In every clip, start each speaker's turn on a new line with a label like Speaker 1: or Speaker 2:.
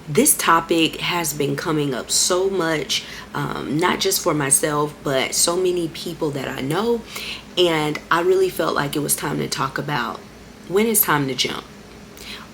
Speaker 1: This topic has been coming up so much, not just for myself, but so many people that I know. And I really felt like it was time to talk about when it's time to jump.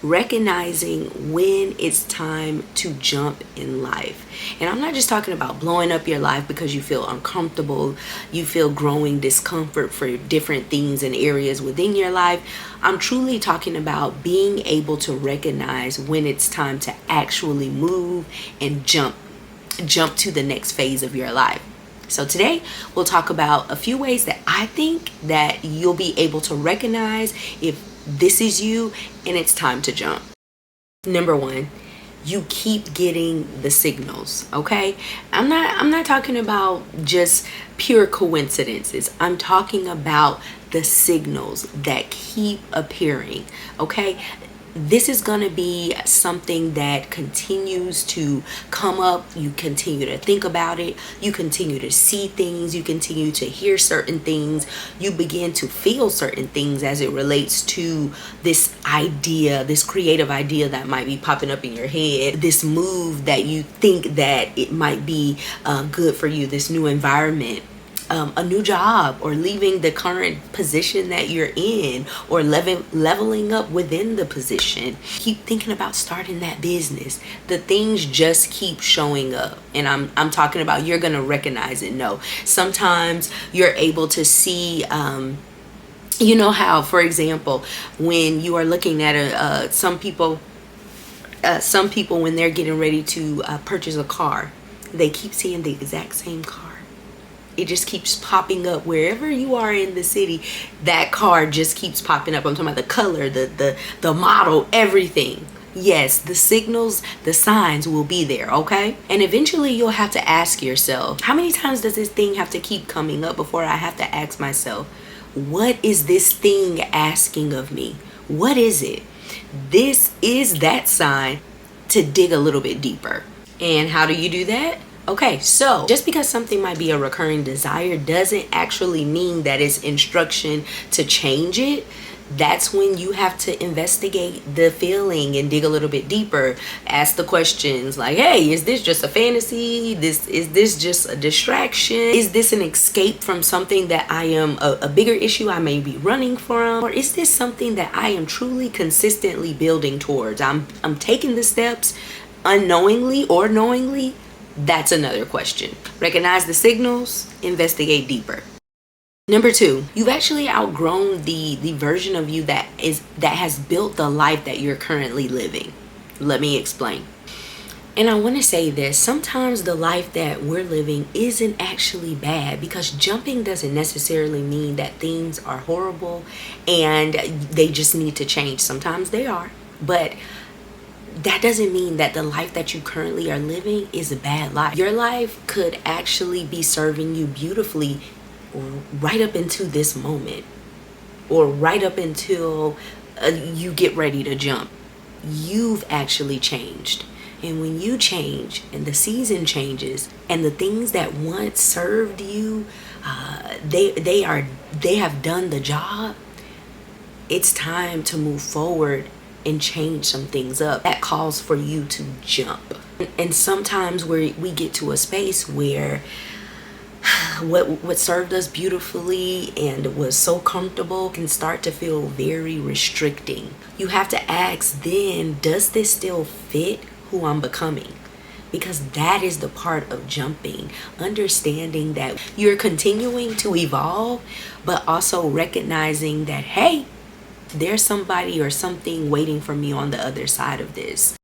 Speaker 1: Recognizing when it's time to jump in life. And I'm not just talking about blowing up your life because you feel uncomfortable, you feel growing discomfort for different things and areas within your life. I'm truly talking about being able to recognize when it's time to actually move and jump to the next phase of your life. So today we'll talk about a few ways that I think that you'll be able to recognize if this is you and it's time to jump. Number one, you keep getting the signals, okay? I'm not talking about just pure coincidences. I'm talking about the signals that keep appearing, okay? This is going to be something that continues to come up. You continue to think about it. You continue to see things. You continue to hear certain things. You begin to feel certain things as it relates to this idea, this creative idea that might be popping up in your head, this move that you think that it might be good for you, this new environment. A new job, or leaving the current position that you're in, or leveling up within the position. Keep thinking about starting that business. The things just keep showing up, and I'm talking about you're gonna recognize it. No, sometimes you're able to see. You know how, for example, when you are looking at some people when they're getting ready to purchase a car, they keep seeing the exact same car. It just keeps popping up wherever you are in the city. That car just keeps popping up. I'm talking about the color, the model, everything. Yes, the signals, the signs will be there, okay? And eventually you'll have to ask yourself, how many times does this thing have to keep coming up before I have to ask myself, what is this thing asking of me? What is it? This is that sign to dig a little bit deeper. And how do you do that? Okay, so just because something might be a recurring desire doesn't actually mean that it's instruction to change it. That's when you have to investigate the feeling and dig a little bit deeper. Ask the questions like, hey, is this just a fantasy? Is this just a distraction? Is this an escape from something that I am a bigger issue I may be running from? Or is this something that I am truly consistently building towards? I'm taking the steps unknowingly or knowingly. That's another question. Recognize the signals, investigate deeper. Number two, you've actually outgrown the version of you that has built the life that you're currently living. Let me explain. And I want to say this, sometimes the life that we're living isn't actually bad, because jumping doesn't necessarily mean that things are horrible and they just need to change. Sometimes they are, but that doesn't mean that the life that you currently are living is a bad life. Your life could actually be serving you beautifully right up into this moment, or right up until you get ready to jump. You've actually changed. And when you change and the season changes and the things that once served you, they have done the job, it's time to move forward and change some things up. That calls for you to jump. And sometimes we get to a space where what served us beautifully and was so comfortable can start to feel very restricting. You have to ask then, does this still fit who I'm becoming? Because that is the part of jumping, understanding that you're continuing to evolve, but also recognizing that, hey, there's somebody or something waiting for me on the other side of this.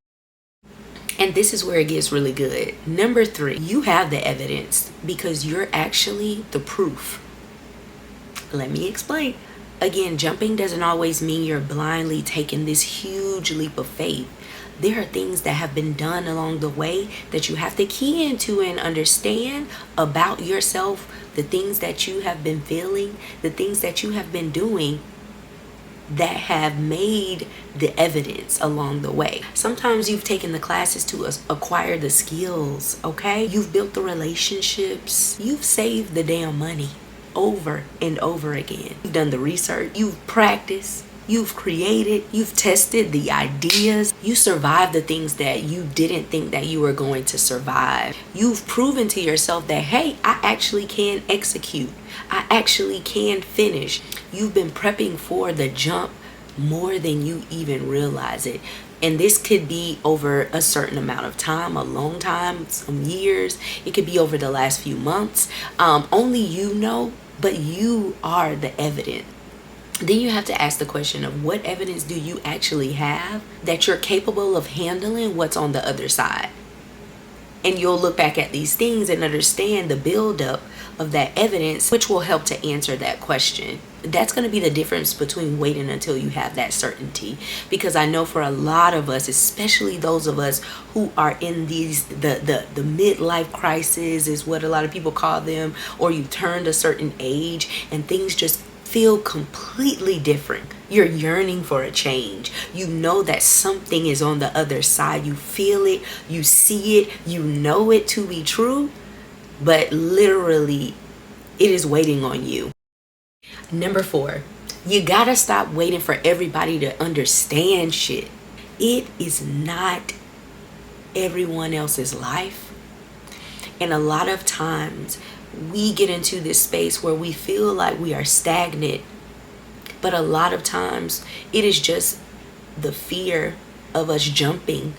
Speaker 1: And this is where it gets really good. Number three, you have the evidence because you're actually the proof. Let me explain. Again, jumping doesn't always mean you're blindly taking this huge leap of faith. There are things that have been done along the way that you have to key into and understand about yourself, the things that you have been feeling, the things that you have been doing that have made the evidence along the way. Sometimes you've taken the classes to acquire the skills, okay? You've built the relationships. You've saved the damn money over and over again. You've done the research. You've practiced. You've created, you've tested the ideas, you survived the things that you didn't think that you were going to survive. You've proven to yourself that, hey, I actually can execute. I actually can finish. You've been prepping for the jump more than you even realize it. And this could be over a certain amount of time, a long time, some years. It could be over the last few months. Only you know, but you are the evidence. Then you have to ask the question of what evidence do you actually have that you're capable of handling what's on the other side? And you'll look back at these things and understand the buildup of that evidence, which will help to answer that question. That's going to be the difference between waiting until you have that certainty. Because I know for a lot of us, especially those of us who are in these, the midlife crisis is what a lot of people call them, or you turned a certain age and things just feel completely different. You're yearning for a change. You know that something is on the other side. You feel it, you see it, you know it to be true, but literally it is waiting on you. Number 4, you gotta stop waiting for everybody to understand shit. It is not everyone else's life. And a lot of times we get into this space where we feel like we are stagnant, but a lot of times it is just the fear of us jumping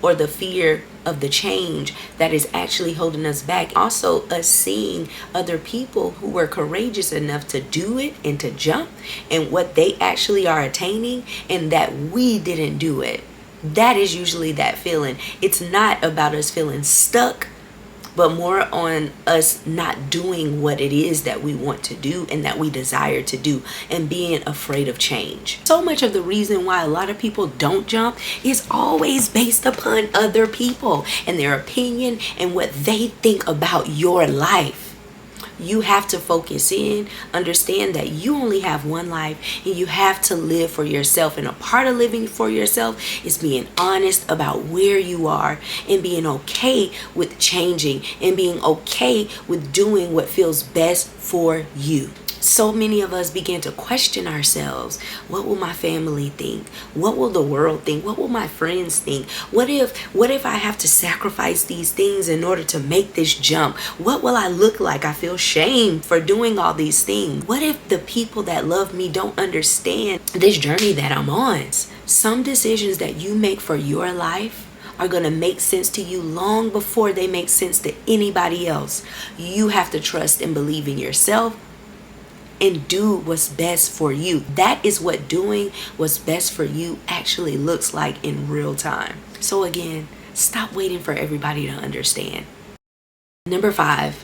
Speaker 1: or the fear of the change that is actually holding us back. Also, us seeing other people who were courageous enough to do it and to jump and what they actually are attaining, and that we didn't do it. That is usually that feeling. It's not about us feeling stuck, but more on us not doing what it is that we want to do and that we desire to do, and being afraid of change. So much of the reason why a lot of people don't jump is always based upon other people and their opinion and what they think about your life. You have to focus in, understand that you only have one life and you have to live for yourself. And a part of living for yourself is being honest about where you are and being okay with changing and being okay with doing what feels best for you. So many of us begin to question ourselves. What will my family think? What will the world think? What will my friends think? What if I have to sacrifice these things in order to make this jump? What will I look like? I feel shame for doing all these things. What if the people that love me don't understand this journey that I'm on? Some decisions that you make for your life are going to make sense to you long before they make sense to anybody else. You have to trust and believe in yourself and do what's best for you. That is what doing what's best for you actually looks like in real time. So again, stop waiting for everybody to understand. Number 5,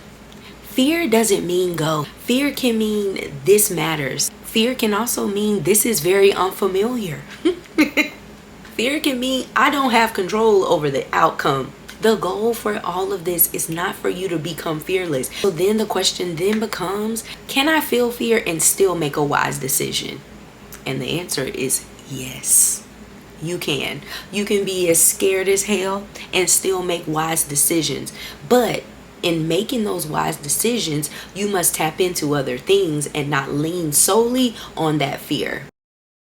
Speaker 1: fear doesn't mean go. Fear can mean this matters. Fear can also mean this is very unfamiliar. Fear can mean I don't have control over the outcome. The goal for all of this is not for you to become fearless. So then the question then becomes, can I feel fear and still make a wise decision? And the answer is yes, you can. You can be as scared as hell and still make wise decisions. But in making those wise decisions, you must tap into other things and not lean solely on that fear.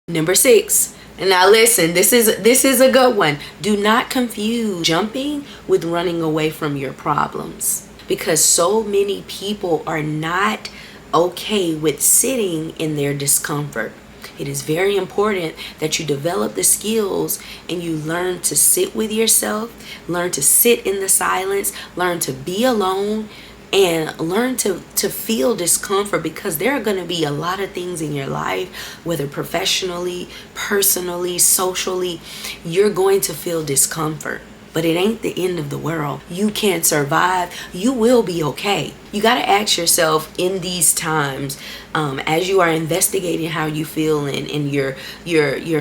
Speaker 1: Number 6. And now listen, this is a good one. Do not confuse jumping with running away from your problems, because so many people are not okay with sitting in their discomfort. It is very important that you develop the skills and you learn to sit with yourself, learn to sit in the silence, learn to be alone, and learn to feel discomfort, because there are going to be a lot of things in your life, whether professionally, personally, socially, you're going to feel discomfort. But it ain't the end of the world. You can survive. You will be okay. You got to ask yourself in these times, as you are investigating how you feel and you're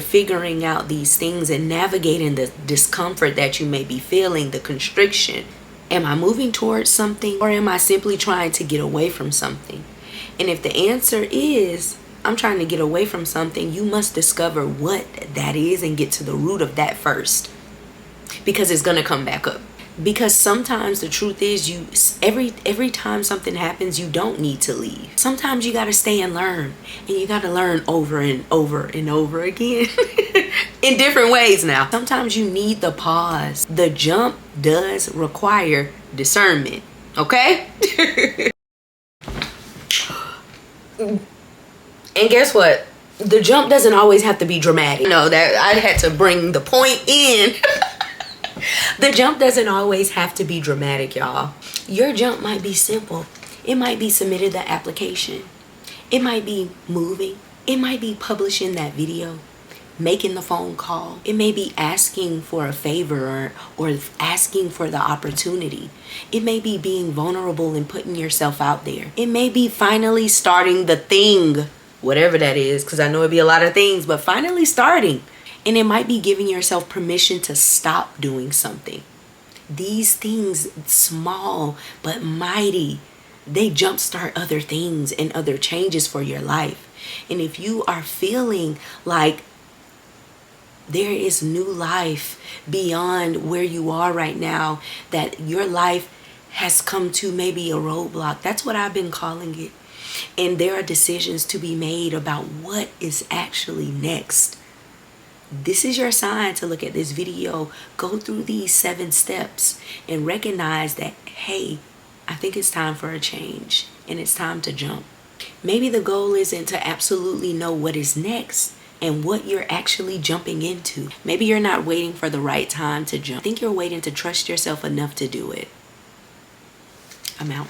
Speaker 1: figuring out these things and navigating the discomfort that you may be feeling, the constriction. Am I moving towards something, or am I simply trying to get away from something? And if the answer is, I'm trying to get away from something, you must discover what that is and get to the root of that first, because it's going to come back up. Because sometimes the truth is, every time something happens, you don't need to leave. Sometimes you got to stay and learn, and you got to learn over and over and over again in different ways. Now sometimes you need the pause. The jump does require discernment, okay? And guess what, the jump doesn't always have to be dramatic. You know that I had to bring the point in. The jump doesn't always have to be dramatic, y'all. Your jump might be simple. It might be submitted the application. It might be moving. It might be publishing that video, making the phone call. It may be asking for a favor or asking for the opportunity. It may be being vulnerable and putting yourself out there. It may be finally starting the thing, whatever that is, because I know it'd be a lot of things, but finally starting. And it might be giving yourself permission to stop doing something. These things, small but mighty, they jumpstart other things and other changes for your life. And if you are feeling like there is new life beyond where you are right now, that your life has come to maybe a roadblock, that's what I've been calling it. And there are decisions to be made about what is actually next. This is your sign to look at this video, go through these 7 steps and recognize that, hey, I think it's time for a change and it's time to jump. Maybe the goal isn't to absolutely know what is next and what you're actually jumping into. Maybe you're not waiting for the right time to jump. I think you're waiting to trust yourself enough to do it. I'm out.